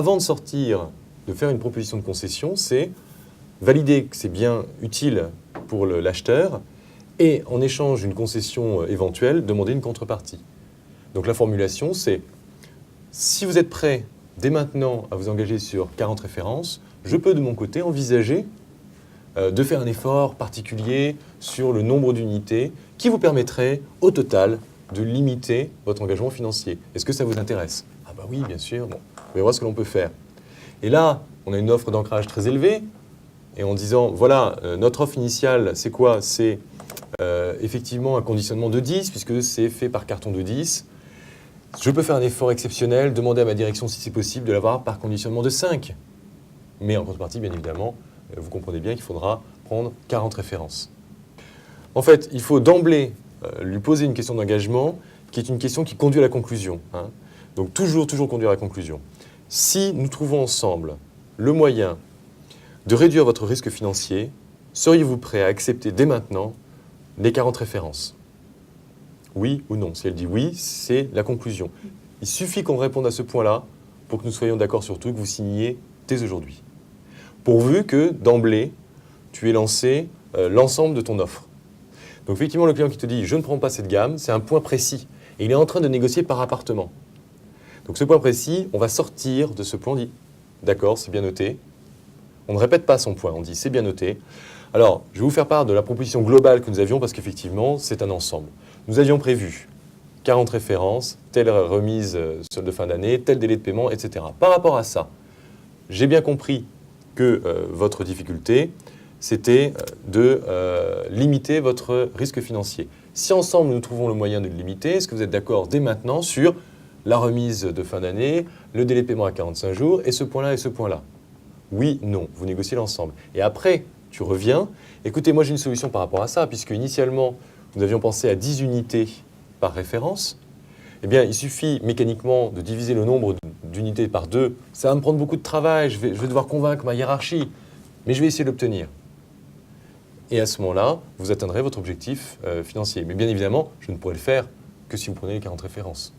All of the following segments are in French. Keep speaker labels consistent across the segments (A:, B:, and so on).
A: Avant de sortir, de faire une proposition de concession, c'est valider que c'est bien utile pour l'acheteur et en échange d'une concession éventuelle, demander une contrepartie. Donc la formulation, c'est si vous êtes prêt dès maintenant à vous engager sur 40 références, je peux de mon côté envisager de faire un effort particulier sur le nombre d'unités qui vous permettrait au total de limiter votre engagement financier. Est-ce que ça vous intéresse? Ah bah oui, bien sûr. Bon, on va voir ce que l'on peut faire. Et là, on a une offre d'ancrage très élevée. Et en disant, voilà, notre offre initiale, c'est quoi? C'est effectivement un conditionnement de 10, puisque c'est fait par carton de 10. Je peux faire un effort exceptionnel, demander à ma direction si c'est possible de l'avoir par conditionnement de 5. Mais en contrepartie, bien évidemment, vous comprenez bien qu'il faudra prendre 40 références. En fait, il faut d'emblée lui poser une question d'engagement qui est une question qui conduit à la conclusion. Donc toujours conduire à la conclusion. Si nous trouvons ensemble le moyen de réduire votre risque financier, seriez-vous prêt à accepter dès maintenant les 40 références? Oui ou non? Si elle dit oui, c'est la conclusion. Il suffit qu'on réponde à ce point-là pour que nous soyons d'accord sur tout et que vous signiez dès aujourd'hui. Pourvu que, d'emblée, tu aies lancé l'ensemble de ton offre. Donc effectivement, le client qui te dit « je ne prends pas cette gamme », c'est un point précis. Et il est en train de négocier par appartement. Donc ce point précis, on va sortir de ce point, on dit « d'accord, c'est bien noté ». On ne répète pas son point, on dit « c'est bien noté ». Alors, je vais vous faire part de la proposition globale que nous avions parce qu'effectivement, c'est un ensemble. Nous avions prévu 40 références, telle remise solde de fin d'année, tel délai de paiement, etc. Par rapport à ça, j'ai bien compris que votre difficulté, c'était de limiter votre risque financier. Si ensemble, nous trouvons le moyen de le limiter, est-ce que vous êtes d'accord dès maintenant sur la remise de fin d'année, le délai de paiement à 45 jours, et ce point-là et ce point-là? Oui, non, vous négociez l'ensemble. Et après, tu reviens. Écoutez, moi j'ai une solution par rapport à ça, puisque initialement, nous avions pensé à 10 unités par référence. Eh bien, il suffit mécaniquement de diviser le nombre d'unités par 2. Ça va me prendre beaucoup de travail, je vais devoir convaincre ma hiérarchie, mais je vais essayer de l'obtenir. Et à ce moment-là, vous atteindrez votre objectif financier. Mais bien évidemment, je ne pourrai le faire que si vous prenez les 40 références.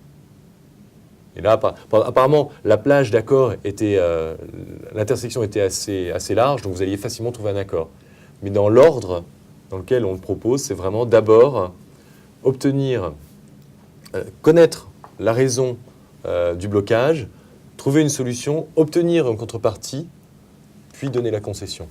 A: Et là, apparemment, la plage d'accord était, l'intersection était assez large, donc vous alliez facilement trouver un accord. Mais dans l'ordre dans lequel on le propose, c'est vraiment d'abord obtenir, connaître la raison du blocage, trouver une solution, obtenir une contrepartie, puis donner la concession.